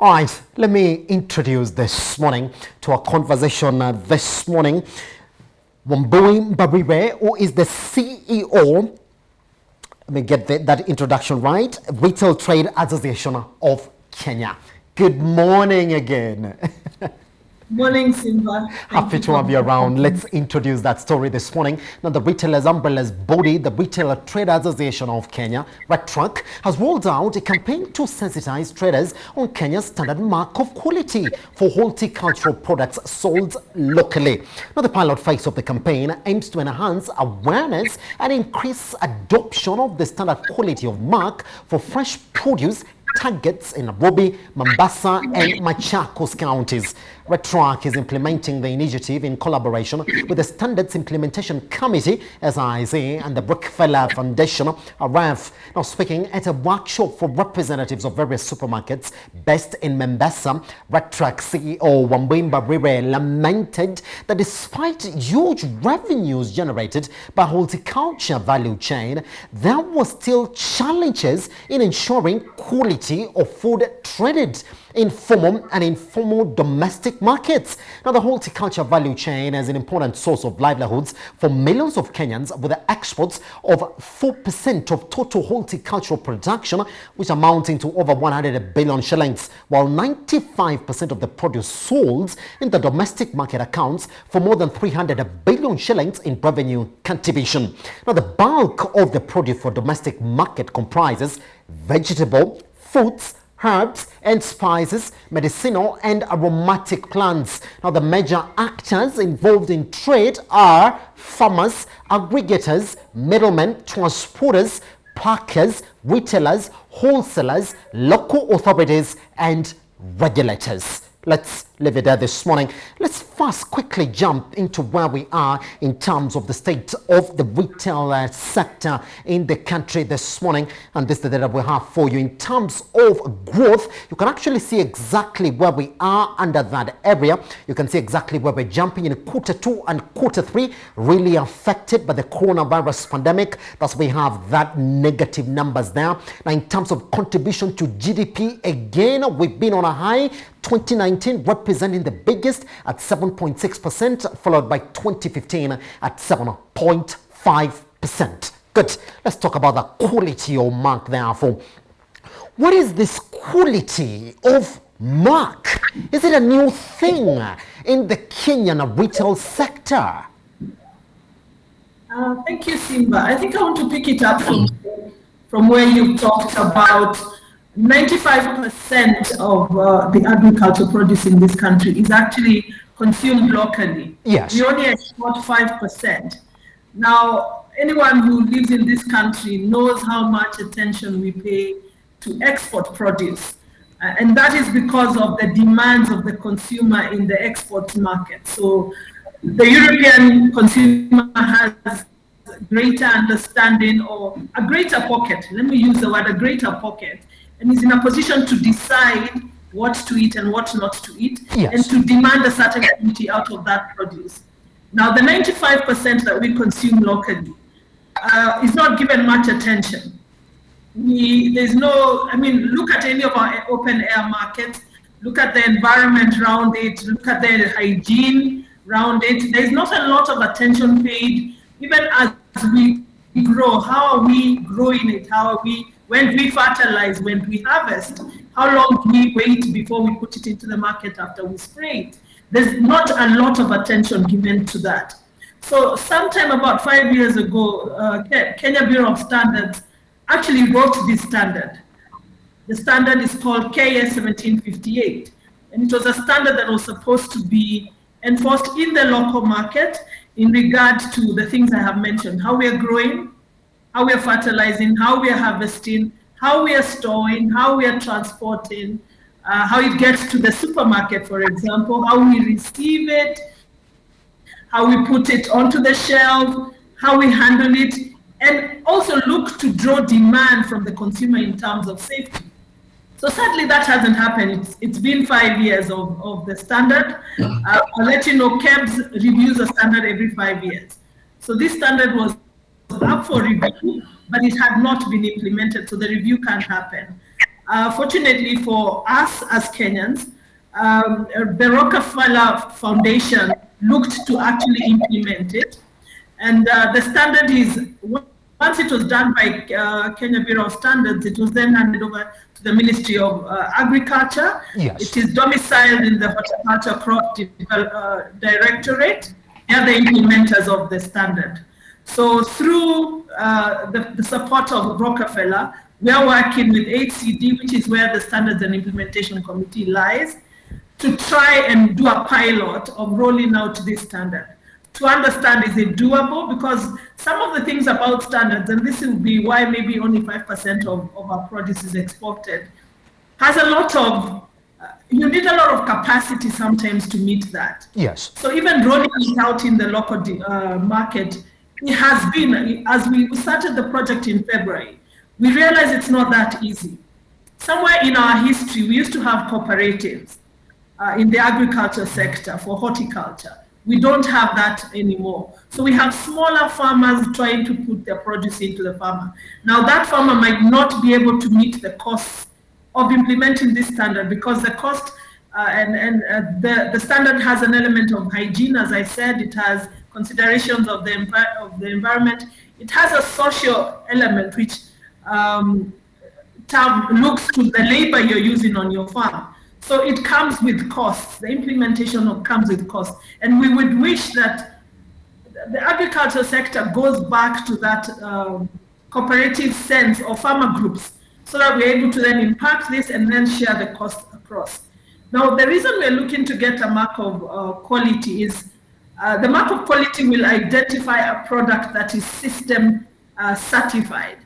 All right, let me introduce this morning to our conversation this morning. WAMBUI MBARIRE, who is the CEO, let me get that introduction right, Retail Trade Association of Kenya. Good morning again. Morning, Simba. Happy to have you around. Let's introduce that story this morning. Now, the Retailers Umbrellas Body, the Retail Trade Association of Kenya, RETRAC, has rolled out a campaign to sensitize traders on Kenya's standard mark of quality for horticultural products sold locally. Now, the pilot phase of the campaign aims to enhance awareness and increase adoption of the standard quality of mark for fresh produce targets in Nairobi, Mombasa, and Machakos counties. RETRAC is implementing the initiative in collaboration with the Standards Implementation Committee, SIC, and the Rockefeller Foundation, RAF. Now, speaking at a workshop for representatives of various supermarkets based in Mombasa, RETRAC CEO WAMBUI MBARIRE lamented that despite huge revenues generated by horticulture value chain, there were still challenges in ensuring quality of food traded in formal and informal domestic markets. Now, the horticulture value chain is an important source of livelihoods for millions of Kenyans, with the exports of 4% of total horticultural production, which amounting to over 100 billion shillings, while 95% of the produce sold in the domestic market accounts for more than 300 billion shillings in revenue contribution. Now, the bulk of the produce for domestic market comprises vegetable, fruits, herbs and spices, medicinal and aromatic plants. Now, the major actors involved in trade are farmers, aggregators, middlemen, transporters, packers, retailers, wholesalers, local authorities, and regulators. Let's leave it there this morning. Let's first quickly jump into where we are in terms of the state of the retail sector in the country this morning. And this is the data we have for you. In terms of growth, you can actually see exactly where we are under that area. You can see exactly where we're jumping in quarter 2 and quarter 3, really affected by the coronavirus pandemic. Thus, we have that negative numbers there. Now, in terms of contribution to GDP, again, we've been on a high. 2019 representing the biggest at 7.6%, followed by 2015 at 7.5%. Good. Let's talk about the quality of mark, therefore. What is this quality of mark? Is it a new thing in the Kenyan retail sector? Thank you, Simba. I think I want to pick it up from where you talked about 95% of the agricultural produce in this country is actually consumed locally. Yes. We only export 5%. Now, anyone who lives in this country knows how much attention we pay to export produce. And that is because of the demands of the consumer in the export market. So the European consumer has greater understanding, or a greater pocket. Let me use the word a greater pocket. And is in a position to decide what to eat and what not to eat, yes, and to demand a certain quality out of that produce. Now, the 95% that we consume locally is not given much attention. Look at any of our open air markets, look at the environment around it, look at the hygiene around it. There's not a lot of attention paid, even as we grow. How are we growing it? When we fertilize, when we harvest, how long do we wait before we put it into the market after we spray it? There's not a lot of attention given to that. So sometime about 5 years ago, Kenya Bureau of Standards actually wrote this standard. The standard is called KS 1758. And it was a standard that was supposed to be enforced in the local market in regard to the things I have mentioned: how we are growing, how we are fertilizing, how we are harvesting, how we are storing, how we are transporting, how it gets to the supermarket, for example, how we receive it, how we put it onto the shelf, how we handle it, and also look to draw demand from the consumer in terms of safety. So sadly, that hasn't happened. It's been 5 years of the standard. I'll let you know, KEBS reviews the standard every 5 years. So this standard was up for review, but it had not been implemented, so the review can't happen. Fortunately for us as Kenyans, the Rockefeller Foundation looked to actually implement it. And the standard is, once it was done by Kenya Bureau of Standards, it was then handed over to the Ministry of Agriculture. Yes. It is domiciled in the Horticulture Crop Directorate. They are the implementers of the standard. So through the support of Rockefeller, we are working with HCD, which is where the Standards and Implementation Committee lies, to try and do a pilot of rolling out this standard. To understand, is it doable? Because some of the things about standards, and this will be why maybe only 5% of our produce is exported, has a lot of, you need a lot of capacity sometimes to meet that. Yes. So even rolling it out in the local market, it has been, as we started the project in February, we realized it's not that easy. Somewhere in our history, we used to have cooperatives in the agriculture sector for horticulture. We don't have that anymore. So we have smaller farmers trying to put their produce into the farmer. Now that farmer might not be able to meet the costs of implementing this standard, because the cost the standard has an element of hygiene. As I said, it has considerations of the environment. It has a social element which looks to the labor you're using on your farm. So it comes with costs. The implementation comes with costs. And we would wish that the agriculture sector goes back to that cooperative sense of farmer groups, so that we're able to then impact this and then share the cost across. Now, the reason we're looking to get a mark of quality is the mark of quality will identify a product that is system certified,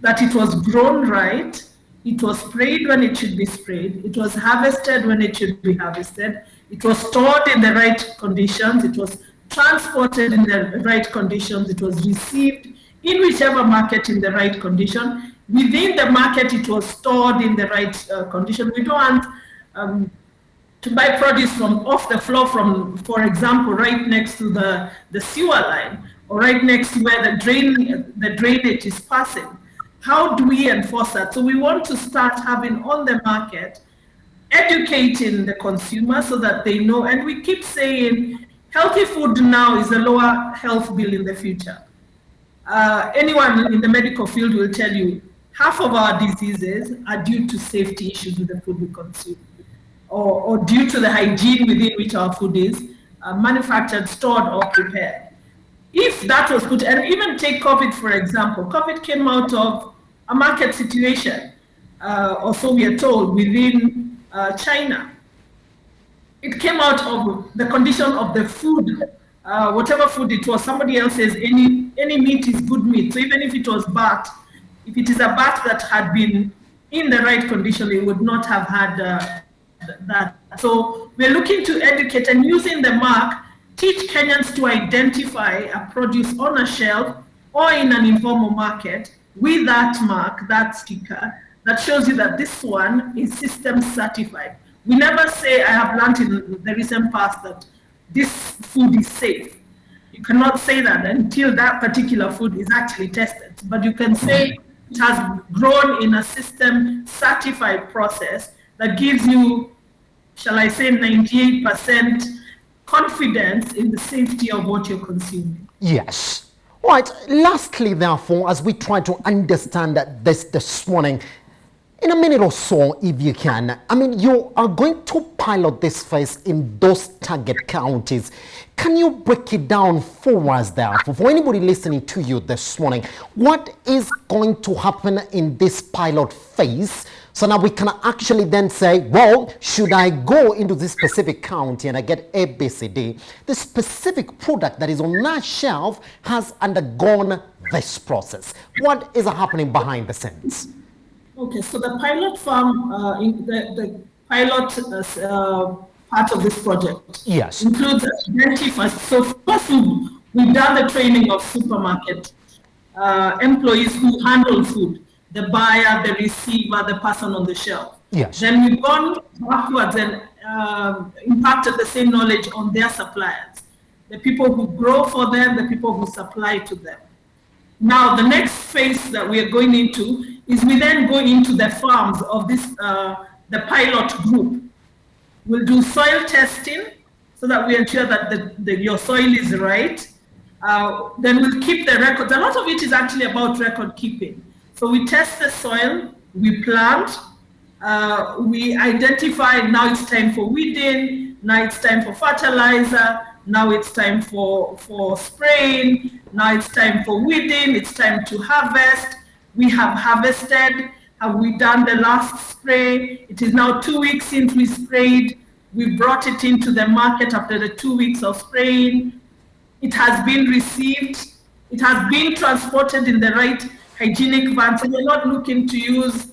that it was grown right, it was sprayed when it should be sprayed, it was harvested when it should be harvested, it was stored in the right conditions, it was transported in the right conditions, it was received in whichever market in the right condition. Within the market, it was stored in the right condition. We don't want to buy produce from off the floor from, for example, right next to the sewer line, or right next to where the drainage is passing. How do we enforce that? So we want to start having on the market, educating the consumer so that they know, and we keep saying healthy food now is a lower health bill in the future. Anyone in the medical field will tell you half of our diseases are due to safety issues with the food we consume, or due to the hygiene within which our food is manufactured, stored, or prepared. If that was put, and even take COVID, for example, COVID came out of a market situation, or so we are told, within China. It came out of the condition of the food, whatever food it was. Somebody else says any meat is good meat. So even if it was bat, if it is a bat that had been in the right condition, it would not have had that. So we're looking to educate, and using the mark, teach Kenyans to identify a produce on a shelf or in an informal market with that mark, that sticker, that shows you that this one is system certified. We never say, I have learned in the recent past that this food is safe. You cannot say that until that particular food is actually tested. But you can say it has grown in a system certified process that gives you, shall I say, 98% confidence in the safety of what you're consuming. Yes. All right. Lastly, therefore, as we try to understand this morning, in a minute or so, if you can, I mean, you are going to pilot this phase in those target counties. Can you break it down for us, therefore, for anybody listening to you this morning? What is going to happen in this pilot phase? So now we can actually then say, well, should I go into this specific county and I get A, B, C, D? The specific product that is on that shelf has undergone this process. What is happening behind the scenes? Okay, so the pilot farm, the pilot part of this project, yes, includes identify. So first, we've done the training of supermarket employees who handle food. The buyer, the receiver, the person on the shelf. Yes. Then we've gone backwards and impacted the same knowledge on their suppliers, the people who grow for them, the people who supply to them. Now, the next phase that we are going into is we then go into the farms of this, the pilot group. We'll do soil testing so that we ensure that your soil is right. Then we'll keep the records. A lot of it is actually about record keeping. So we test the soil, we plant, we identify now it's time for weeding, now it's time for fertilizer, now it's time for spraying, now it's time for weeding, it's time to harvest. We have harvested. Have we done the last spray? It is now 2 weeks since we sprayed. We brought it into the market after the 2 weeks of spraying. It has been received. It has been transported in the right hygienic van. So we're not looking to use,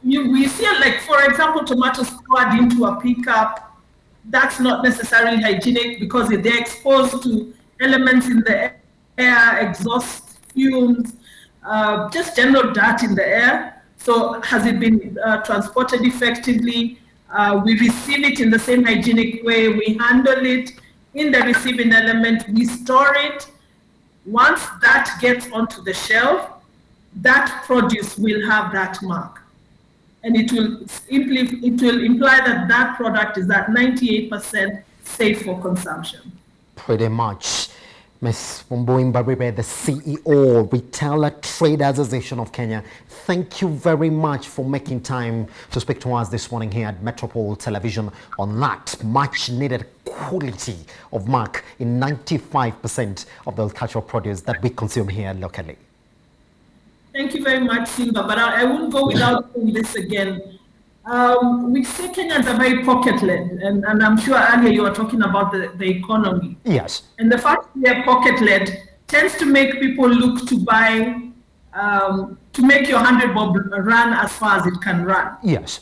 we see like, for example, tomatoes poured into a pickup. That's not necessarily hygienic because they're exposed to elements in the air, exhaust fumes, just general dirt in the air. So has it been transported effectively? We receive it in the same hygienic way. We handle it in the receiving element. We store it. Once that gets onto the shelf, that produce will have that mark. And it will imply that that product is at 98% safe for consumption. Pretty much. Ms. WAMBUI, MBARIRE, the CEO, Retailer Traders Association of Kenya, thank you very much for making time to speak to us this morning here at Metropole Television on that much needed quality of mark in 95% of the agricultural produce that we consume here locally. Thank you very much, Simba, but I won't go without saying this again. We say Kenyans are very pocket-led, and I'm sure earlier you were talking about the economy. Yes. And the fact we are pocket-led tends to make people look to buy, to make your 100 bob run as far as it can run. Yes.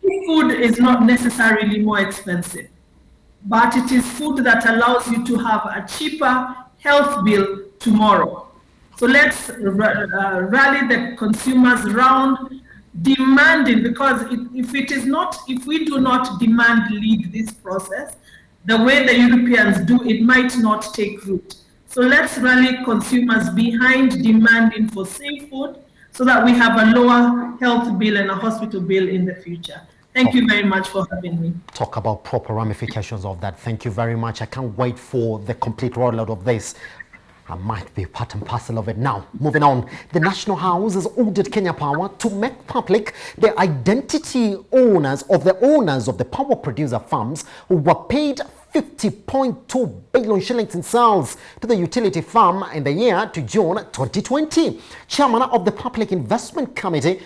Food is not necessarily more expensive, but it is food that allows you to have a cheaper health bill tomorrow. So let's rally the consumers around demanding, because if we do not demand lead this process, the way the Europeans do, it might not take root. So let's rally consumers behind demanding for safe food so that we have a lower health bill and a hospital bill in the future. Thank you very much for having me. Talk about proper ramifications of that. Thank you very much. I can't wait for the complete rollout of this. I might be part and parcel of it now. Moving on, the National House has ordered Kenya Power to make public the identity owners of the power producer farms who were paid 50.2 billion shillings in sales to the utility firm in the year to June 2020. Chairman of the Public Investment Committee,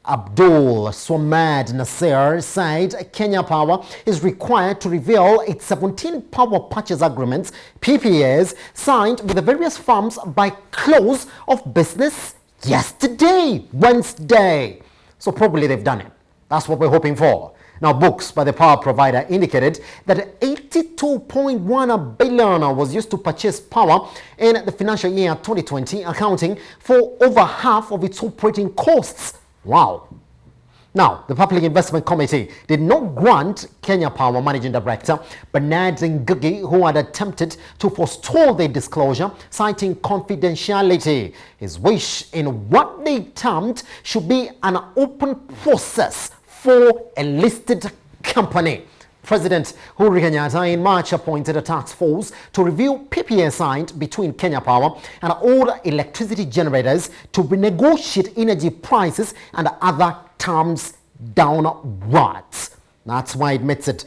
Abdul Swamad Nasser, said Kenya Power is required to reveal its 17 power purchase agreements, PPAs, signed with the various firms by close of business yesterday, Wednesday. So probably they've done it. That's what we're hoping for. Now, books by the power provider indicated that 82.1 billion was used to purchase power in the financial year 2020, accounting for over half of its operating costs. Wow. Now, the Public Investment Committee did not grant Kenya Power Managing Director Bernard Ngugi, who had attempted to forestall their disclosure, citing confidentiality. His wish in what they termed should be an open process for a listed company. President Uhuru Kenyatta in March appointed a task force to review PPA signed between Kenya Power and all electricity generators to renegotiate energy prices and other terms downwards. That's why it makes it.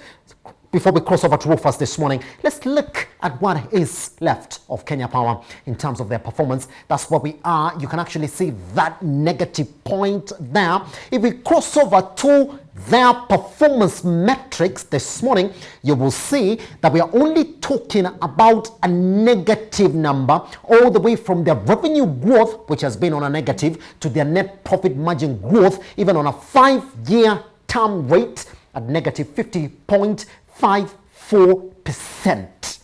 Before we cross over to RUFAS this morning, let's look at what is left of Kenya Power in terms of their performance. That's where we are. You can actually see that negative point there. If we cross over to their performance metrics this morning, you will see that we are only talking about a negative number, all the way from their revenue growth, which has been on a negative, to their net profit margin growth, even on a 5-year term rate at negative 50.54%.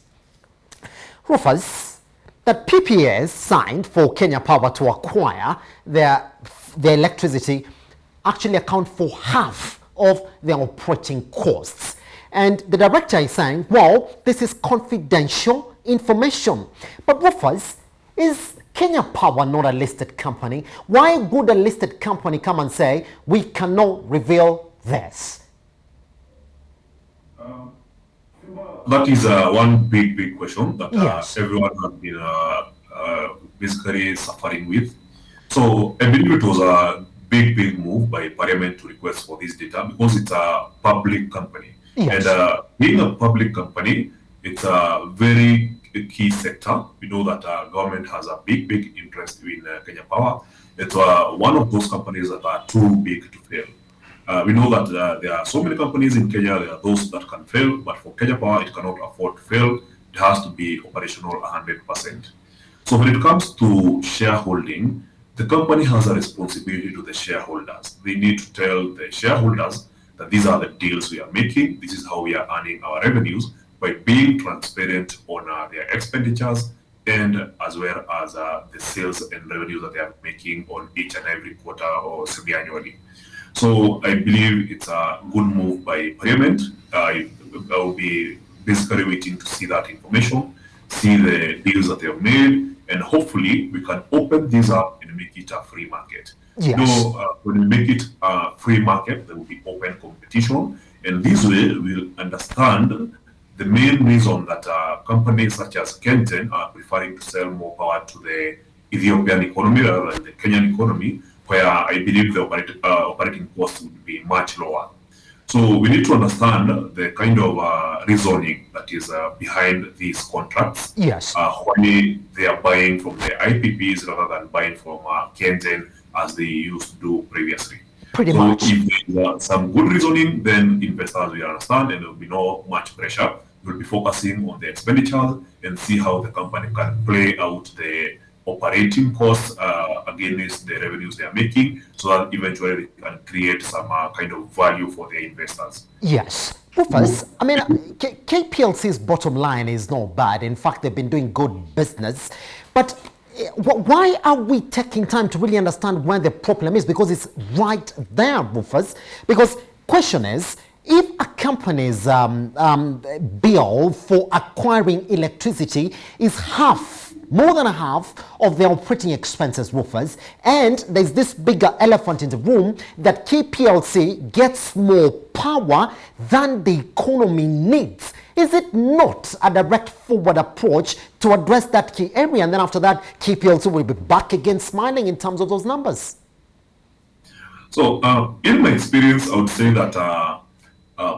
RUFAS, that PPAs signed for Kenya Power to acquire their electricity actually account for half of their operating costs. And the director is saying, well, this is confidential information. But RUFAS is Kenya Power not a listed company? Why would a listed company come and say, we cannot reveal this? That is one big question that Yes. everyone has been basically suffering with. So I believe it was a big move by Parliament to request for this data because it's a public company. Yes. And being a public company, it's a very key sector. We know that government has a big interest in Kenya Power. It's one of those companies that are too big to fail. We know that there are so many companies in Kenya, there are those that can fail, but for Kenya Power, it cannot afford to fail. It has to be operational 100%. So when it comes to shareholding, the company has a responsibility to the shareholders. They need to tell the shareholders that these are the deals we are making, this is how we are earning our revenues, by being transparent on their expenditures and as well as the sales and revenues that they are making on each and every quarter or semi-annually. So I believe it's a good move by Parliament. I will be basically waiting to see that information, see the deals that they have made, and hopefully we can open these up and make it a free market. Yes. When we make it a free market, there will be open competition, and this way we'll understand the main reason that companies such as Kengen are preferring to sell more power to the Ethiopian economy rather than the Kenyan economy, where I believe the operating costs would be much lower. So we need to understand the kind of reasoning that is behind these contracts. Yes. Why they are buying from the IPPs rather than buying from Kengen as they used to do previously. Pretty much. If there's some good reasoning, then investors will understand and there will be no much pressure. We'll be focusing on the expenditures and see how the company can play out the operating costs against the revenues they are making, so that eventually they can create some kind of value for their investors. Yes. Rufus, I mean, KPLC's bottom line is not bad. In fact, they've been doing good business. But why are we taking time to really understand where the problem is? Because it's right there, Rufus. Because question is, if a company's bill for acquiring electricity is more than half of their operating expenses, Rufus, and there's this bigger elephant in the room that KPLC gets more power than the economy needs, is it not a direct forward approach to address that key area? And then after that, KPLC will be back again smiling in terms of those numbers. So in my experience, I would say that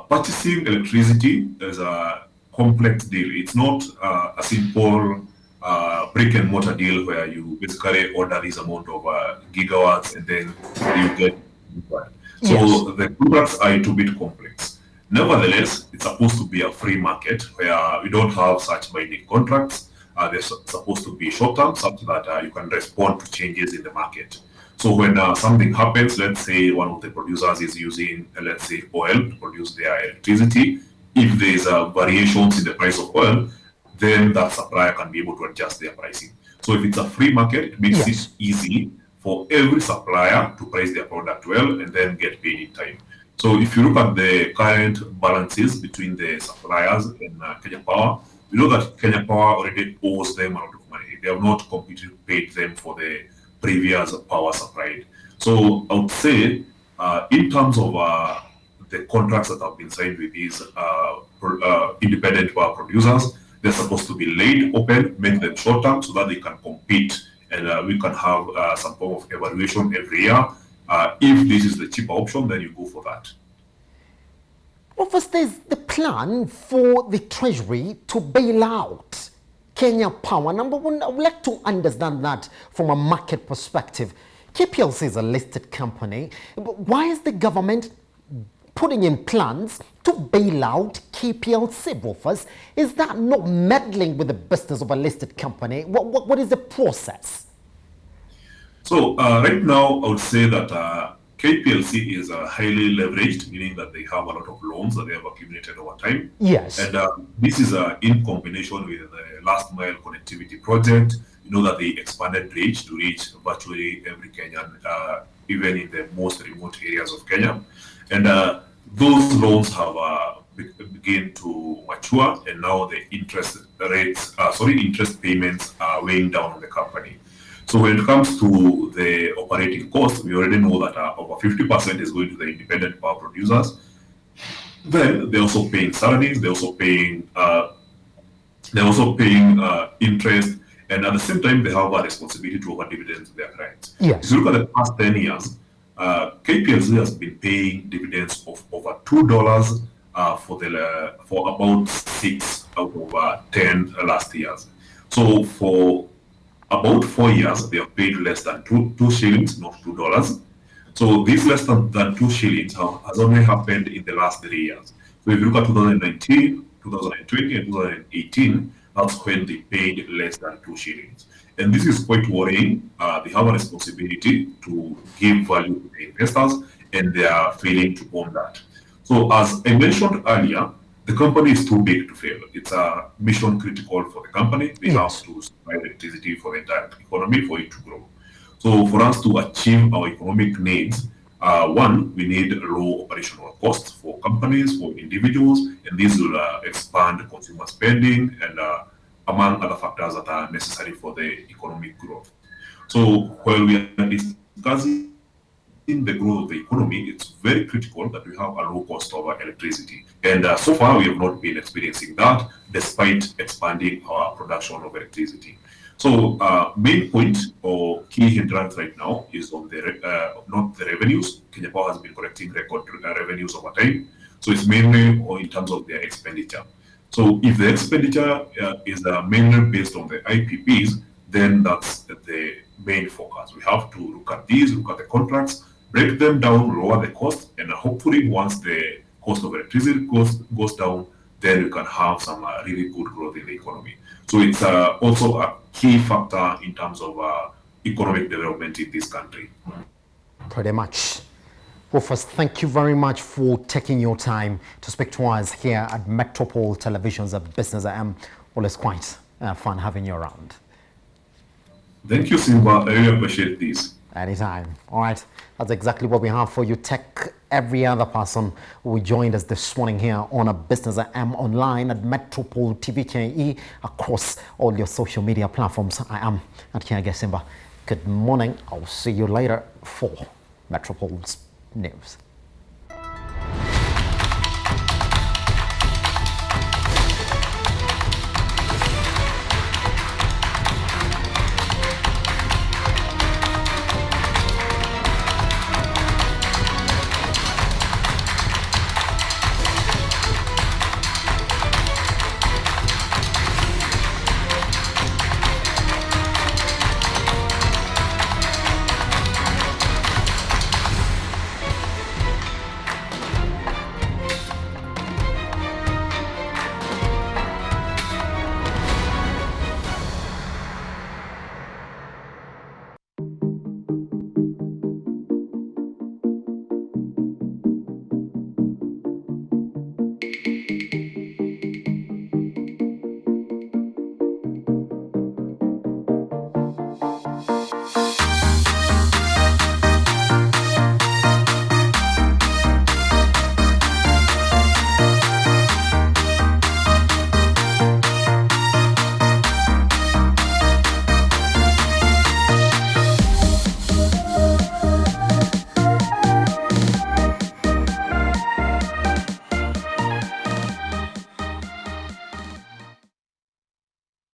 purchasing electricity is a complex deal. It's not a simple brick and mortar deal where you basically order this amount of gigawatts and then you get it. So Yes. the products are a little bit complex. Nevertheless, it's supposed to be a free market where we don't have such binding contracts. They're supposed to be short term, such that you can respond to changes in the market. So when something happens, let's say one of the producers is using, let's say, oil to produce their electricity. If there's variations in the price of oil, then that supplier can be able to adjust their pricing. So if it's a free market, it makes Yes. it easy for every supplier to price their product well and then get paid in time. So if you look at the current balances between the suppliers and Kenya Power, we know that Kenya Power already owes them a lot of money. They have not completely paid them for the previous power supplied. So I would say, in terms of the contracts that have been signed with these independent power producers, they're supposed to be laid open, make them short term so that they can compete and we can have some form of evaluation every year. If this is the cheaper option, then you go for that. Rufus, there's the plan for the Treasury to bail out Kenya Power. Number one, I would like to understand that from a market perspective. KPLC is a listed company. But why is the government putting in plans to bail out KPLC, Rufus? Is that not meddling with the business of a listed company? What is the process? So right now, I would say that KPLC is highly leveraged, meaning that they have a lot of loans that they have accumulated over time. Yes. And this is in combination with the last mile connectivity project. You know that they expanded reach to reach virtually every Kenyan, even in the most remote areas of Kenya. And those loans have begun to mature, and now the interest payments are weighing down on the company. So when it comes to the operating costs, we already know that over 50% is going to the independent power producers. Then they're also paying salaries, they're also paying interest, and at the same time, they have a responsibility to offer dividends to their clients. Yes. If you look at the past 10 years, KPLC has been paying dividends of over $2 for about 6 out of 10 last years. So for about 4 years, they have paid less than two shillings, not $2. So this less than 2 shillings has only happened in the last 3 years. So if you look at 2019, 2020, and 2018, that's when they paid less than 2 shillings. And this is quite worrying. They have a responsibility to give value to the investors, and they are failing to own that. So as I mentioned earlier, the company is too big to fail. It's a mission critical for the company. They have to supply electricity for the entire economy for it to grow. So for us to achieve our economic needs, one, we need low operational costs for companies, for individuals, and this will expand consumer spending and among other factors that are necessary for the economic growth. So while we are discussing the growth of the economy, it's very critical that we have a low cost of electricity. And so far, we have not been experiencing that despite expanding our production of electricity. So main point or key hindrance right now is on the not the revenues. Kenya Power has been collecting record revenues over time. So it's mainly in terms of their expenditure. So if the expenditure is mainly based on the IPPs, then that's the main focus. We have to look at these, look at the contracts, break them down, lower the cost, and hopefully once the cost of electricity goes down, then we can have some really good growth in the economy. So it's also a key factor in terms of economic development in this country. Pretty much. Rufus, thank you very much for taking your time to speak to us here at Metropole Television's Business AM. Always quite fun having you around. Thank you, Simba. I really appreciate this. Anytime. All right. That's exactly what we have for you. Take every other person who joined us this morning here on a Business AM online at Metropole TVKE across all your social media platforms. I am at Kiage Simba. Good morning. I'll see you later for Metropole's News.